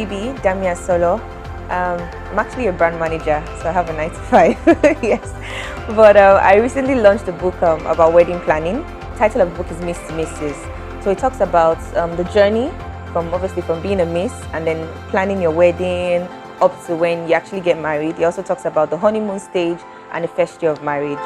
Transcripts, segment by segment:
Phoebe Dami-Asolo. I'm actually a brand manager, so I have a 9 to 5. Yes, but I recently launched a book about wedding planning. The title of the book is Miss to Mrs. So it talks about the journey from being a miss and then planning your wedding up to when you actually get married. It also talks about the honeymoon stage and the first year of marriage.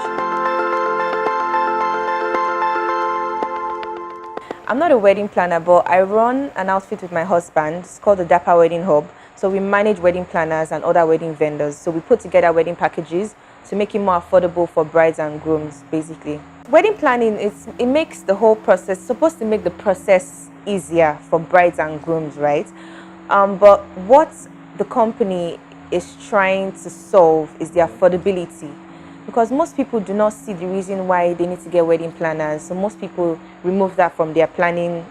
I'm not a wedding planner, but I run an outfit with my husband. It's called the Dapper Wedding Hub. So we manage wedding planners and other wedding vendors. So we put together wedding packages to make it more affordable for brides and grooms, basically. Wedding planning, it makes the whole process, supposed to make the process easier for brides and grooms, right? But what the company is trying to solve is the affordability. Because most people do not see the reason why they need to get wedding planners. So most people remove that from their planning,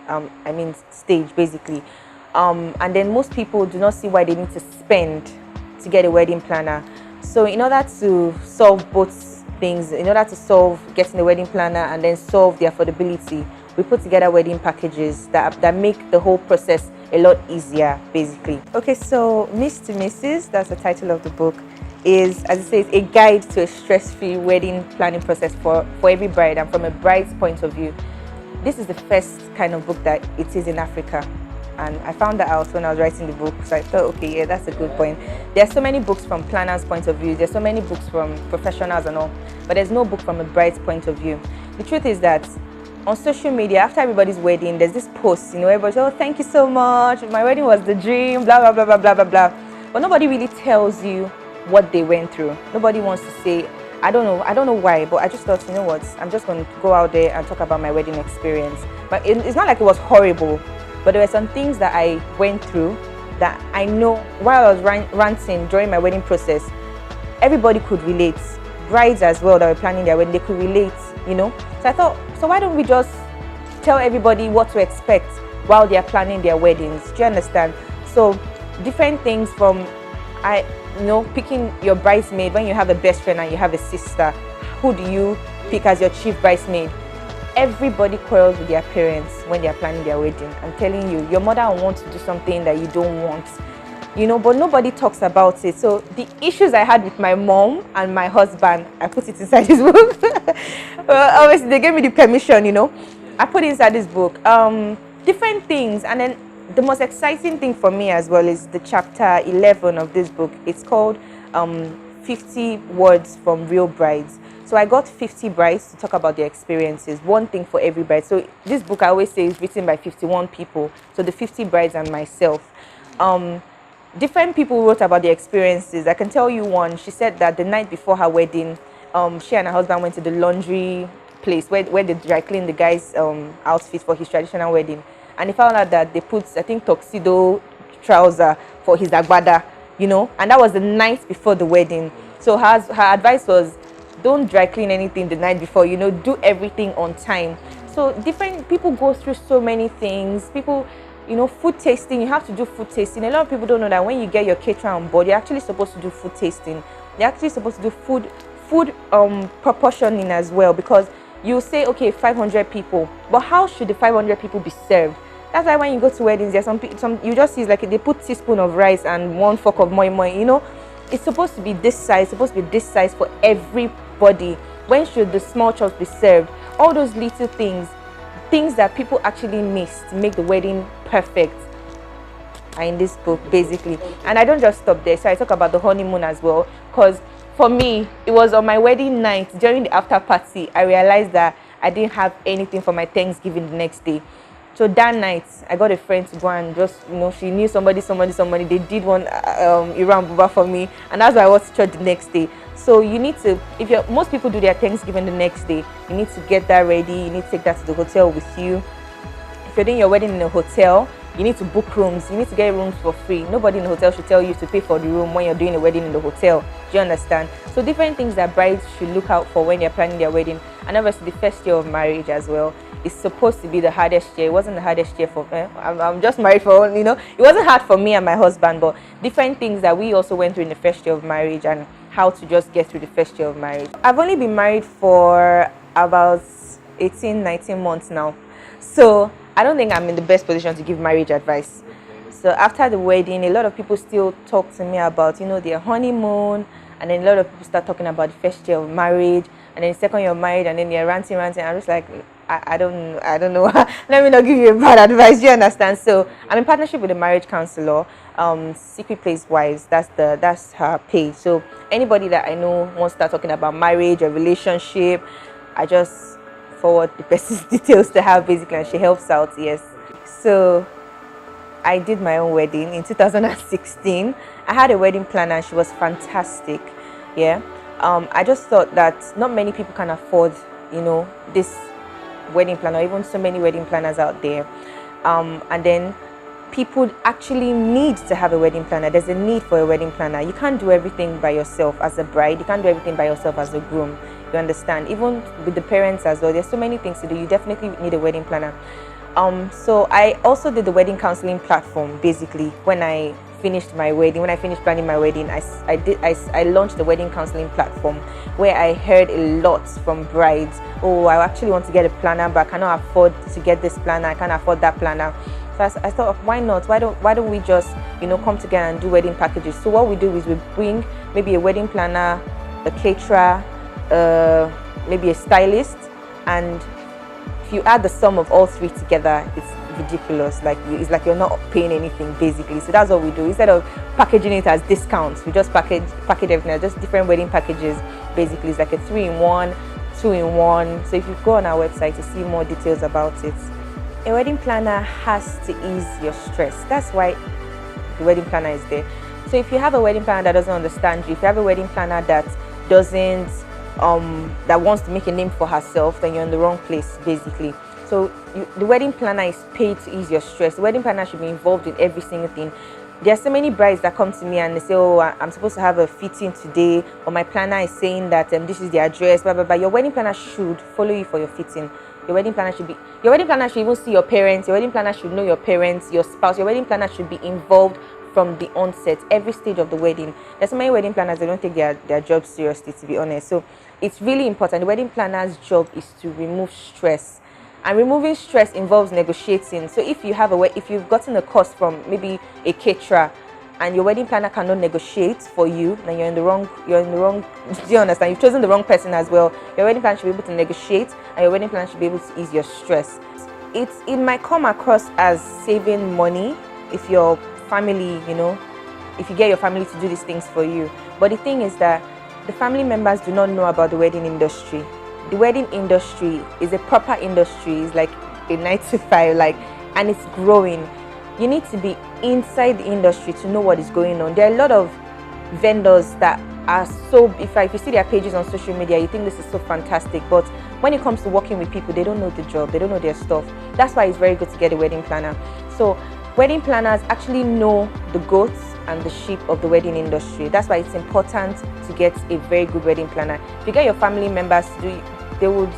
stage, basically. And then most people do not see why they need to spend to get a wedding planner. So in order to solve both things, in order to solve getting a wedding planner and then solve the affordability, we put together wedding packages that make the whole process a lot easier, basically. Okay, so Miss to Mrs., that's the title of the book, is, as it says, a guide to a stress-free wedding planning process for every bride and from a bride's point of view. This is the first kind of book that it is in Africa. And I found that out when I was writing the book, so I thought, okay, yeah, that's a good point. There are so many books from planners' point of view, there's so many books from professionals and all, but there's no book from a bride's point of view. The truth is that on social media, after everybody's wedding, there's this post, everybody says, oh, thank you so much, my wedding was the dream, blah, blah, blah, blah, blah, blah, blah. But nobody really tells you what they went through. Nobody wants to say, I don't know why, but I just thought, you know what, I'm just going to go out there and talk about my wedding experience. But it's not like it was horrible. But there were some things that I went through that I know while I was ranting during my wedding process, everybody could relate. Brides as well that were planning their wedding, they could relate, So I thought, so why don't we just tell everybody what to expect while they are planning their weddings? Do you understand? So different things from, picking your bridesmaid. When you have a best friend and you have a sister, who do you pick as your chief bridesmaid? Everybody quarrels with their parents when they are planning their wedding. I'm telling you, your mother wants to do something that you don't want, but nobody talks about it. So the issues I had with my mom and my husband, I put it inside this book. Well, obviously they gave me the permission, I put it inside this book. Different things, and then the most exciting thing for me as well is the chapter 11 of this book. It's called 50 Words from Real Brides. So I got 50 brides to talk about their experiences, one thing for every bride. So this book, I always say, is written by 51 people. So the 50 brides and myself. Different people wrote about their experiences. I can tell you one. She said that the night before her wedding, she and her husband went to the laundry place where they dry cleaned the guy's outfit for his traditional wedding. And they found out that they put, I think, tuxedo trouser for his agbada, and that was the night before the wedding. So her advice was, don't dry clean anything the night before, do everything on time. So different people go through so many things. People, food tasting, you have to do food tasting. A lot of people don't know that when you get your caterer on board, you're actually supposed to do food tasting. You're actually supposed to do food proportioning as well, because you say, okay, 500 people, but how should the 500 people be served? That's why when you go to weddings, there's some you just see like they put teaspoon of rice and 1 fork of moi moi, It's supposed to be this size, for everybody. When should the small chops be served? All those little things that people actually miss to make the wedding perfect are in this book, basically. And I don't just stop there. So I talk about the honeymoon as well, because for me, it was on my wedding night, during the after party, I realized that I didn't have anything for my Thanksgiving the next day. So that night, I got a friend to go and just, she knew somebody. They did one Iran Buba for me, and that's why I was to church the next day. So you need to, most people do their Thanksgiving the next day, you need to get that ready. You need to take that to the hotel with you. If you're doing your wedding in a hotel, you need to book rooms. You need to get rooms for free. Nobody in the hotel should tell you to pay for the room when you're doing a wedding in the hotel. Do you understand? So different things that brides should look out for when they're planning their wedding. And obviously the first year of marriage as well is supposed to be the hardest year. It wasn't the hardest year for me. I'm just married for, it wasn't hard for me and my husband, but different things that we also went through in the first year of marriage and how to just get through the first year of marriage. I've only been married for about 18, 19 months now. So I don't think I'm in the best position to give marriage advice. So after the wedding, a lot of people still talk to me about, their honeymoon, and then a lot of people start talking about the first year of marriage, and then the second year of marriage, and then they're ranting. I'm just like, I don't know. Let me not give you a bad advice. You understand? So I'm in partnership with a marriage counselor, Secret Place Wives. That's her page. So anybody that I know wants to start talking about marriage or relationship, I just forward the person's details to her basically, and she helps out. Yes. So I did my own wedding in 2016. I had a wedding planner and she was fantastic. Yeah. I just thought that not many people can afford, this wedding planner, even so many wedding planners out there. And then people actually need to have a wedding planner. There's a need for a wedding planner. You can't do everything by yourself as a bride. You can't do everything by yourself as a groom. You understand? Even with the parents as well, there's so many things to do. You definitely need a wedding planner. So I also did the wedding counseling platform basically when I finished my wedding. When I finished planning my wedding, I launched the wedding counseling platform where I heard a lot from brides. Oh, I actually want to get a planner, but I cannot afford to get this planner. I can't afford that planner. So I thought, why not? Why don't we just come together and do wedding packages? So what we do is we bring maybe a wedding planner, a caterer, maybe a stylist, and if you add the sum of all three together, it's ridiculous. It's like you're not paying anything basically. So that's what we do. Instead of packaging it as discounts, we just package everything as just different wedding packages basically. It's like a 3-in-1, 2-in-1. So if you go on our website to see more details about it. A wedding planner has to ease your stress. That's why the wedding planner is there. So if you have a wedding planner that doesn't understand you, if you have a wedding planner that doesn't that wants to make a name for herself, then you're in the wrong place basically. So the wedding planner is paid to ease your stress. The wedding planner should be involved in every single thing. There are so many brides that come to me and they say, oh, I'm supposed to have a fitting today, or my planner is saying that this is the address, blah blah blah. Your wedding planner should follow you for your fitting. Your wedding planner should even see your parents. Your wedding planner should know your parents, your spouse. Your wedding planner should be involved from the onset, every stage of the wedding. There's so many wedding planners that don't take their job seriously, to be honest. So it's really important. The wedding planner's job is to remove stress, and removing stress involves negotiating. So if you've gotten a cost from maybe a caterer and your wedding planner cannot negotiate for you, then you're in the wrong. Do you understand? You've chosen the wrong person as well. Your wedding planner should be able to negotiate, and your wedding planner should be able to ease your stress. It might come across as saving money if your family, if you get your family to do these things for you. But the thing is that the family members do not know about the wedding industry. The wedding industry is a proper industry. It's like a 9 to 5, and it's growing. You need to be inside the industry to know what is going on. There are a lot of vendors that are so, if you see their pages on social media, you think this is so fantastic, but when it comes to working with people, they don't know the job, they don't know their stuff. That's why it's very good to get a wedding planner. So wedding planners actually know the goats and the sheep of the wedding industry. That's why it's important to get a very good wedding planner. If you get your family members to do it, they would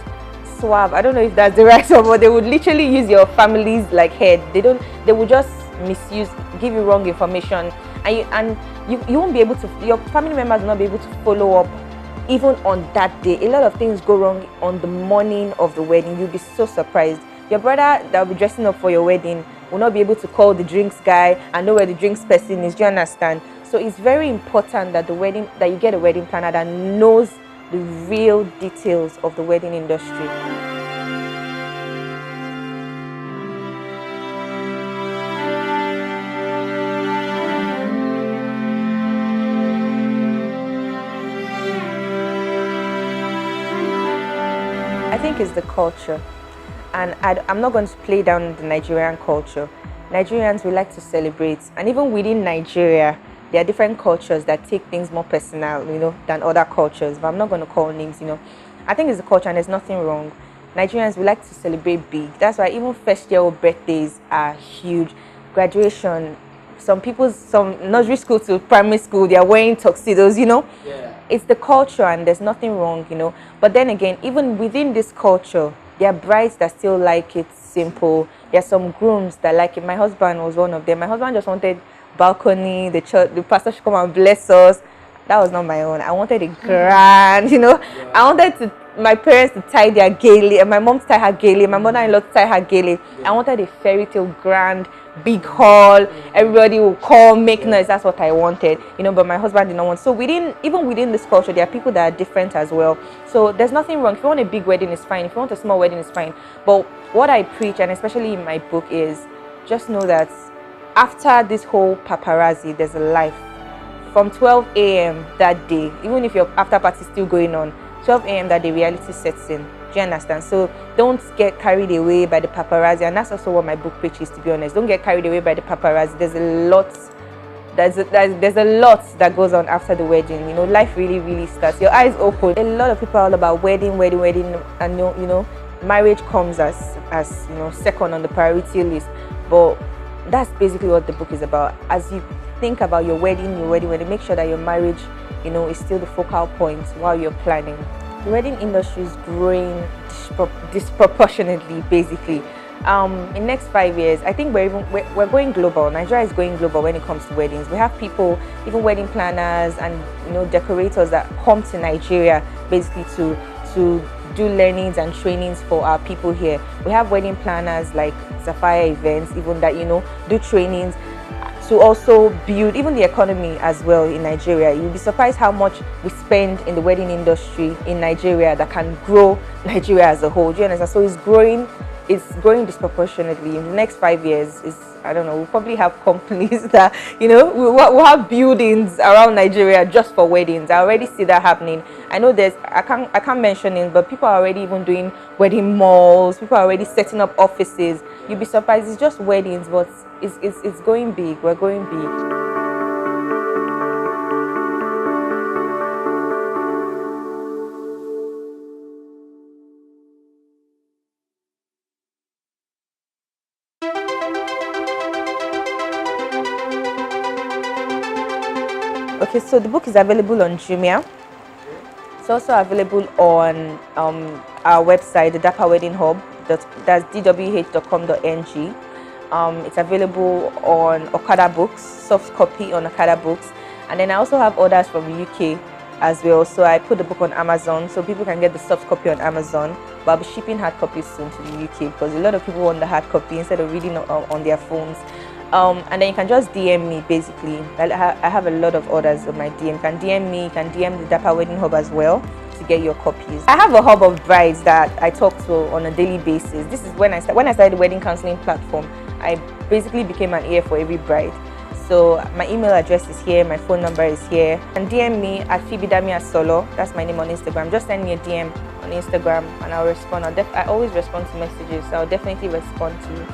swab, I don't know if that's the right word, but they would literally use your family's head. They would just misuse, give you wrong information, and you won't be able to, your family members will not be able to follow up even on that day. A lot of things go wrong on the morning of the wedding. You'll be so surprised. Your brother that will be dressing up for your wedding will not be able to call the drinks guy and know where the drinks person is. Do you understand? So it's very important that you get a wedding planner that knows the real details of the wedding industry. I think it's the culture, and I'm not going to play down the Nigerian culture. Nigerians, we like to celebrate, and even within Nigeria, there are different cultures that take things more personal, than other cultures. But I'm not going to call names, I think it's the culture, and there's nothing wrong. Nigerians, we like to celebrate big. That's why even first-year birthdays are huge. Graduation, some nursery school to primary school, they are wearing tuxedos, Yeah. It's the culture, and there's nothing wrong, But then again, even within this culture, there are brides that still like it simple. There are some grooms that like it. My husband was one of them. My husband just wanted balcony, the pastor should come and bless us. That was not my own. I wanted a grand, Yeah. I wanted my parents to tie their gaily, and my mom to tie her gaily, my mother-in-law to tie her gaily. Yeah. I wanted a fairy tale grand big hall, everybody will call, make noise. That's what I wanted, but my husband did not want. So even within this culture, there are people that are different as well. So there's nothing wrong. If you want a big wedding, it's fine. If you want a small wedding, it's fine. But what I preach, and especially in my book, is just know that after this whole paparazzi, there's a life. From 12 a.m. that day, even if your after party is still going on, 12 a.m. that day, reality sets in. Do you understand? So don't get carried away by the paparazzi, and that's also what my book preaches, to be honest. Don't get carried away by the paparazzi. There's a lot that goes on after the wedding. Life really starts. Your eyes open. A lot of people are all about wedding, and marriage comes as second on the priority list. But that's basically what the book is about. As you think about your wedding, make sure that your marriage, is still the focal point while you're planning. The wedding industry is growing disproportionately, basically. In next 5 years, I think we're going global. Nigeria is going global when it comes to weddings. We have people, even wedding planners and decorators, that come to Nigeria basically to do learnings and trainings for our people here. We have wedding planners like Sapphire Events, even that do trainings to also build even the economy as well in Nigeria. You'll be surprised how much we spend in the wedding industry in Nigeria that can grow Nigeria as a whole. Do you understand? So it's growing disproportionately. In the next 5 years, I don't know, we'll probably have companies that, we'll have buildings around Nigeria just for weddings. I already see that happening. I know I can't mention it, but people are already even doing wedding malls. People are already setting up offices. You'll be surprised. It's just weddings, but it's going big. We're going big. Okay, so the book is available on Jumia. It's also available on our website, the Dapa Wedding Hub. That's dwh.com.ng. It's available on Okada Books, soft copy on Okada Books, and then I also have orders from the UK as well. So I put the book on Amazon, so people can get the soft copy on Amazon. But I'll be shipping hard copies soon to the UK because a lot of people want the hard copy instead of reading on their phones. And then you can just DM me, basically. I have a lot of orders on my DM. You can DM me, you can DM the Dapa Wedding Hub as well to get your copies. I have a hub of brides that I talk to on a daily basis. This is when I started the wedding counseling platform. I basically became an ear for every bride. So my email address is here, my phone number is here. And DM me at Phoebe Dami-Asolo. That's my name on Instagram. Just send me a DM on Instagram and I'll respond. I always respond to messages, so I'll definitely respond to you.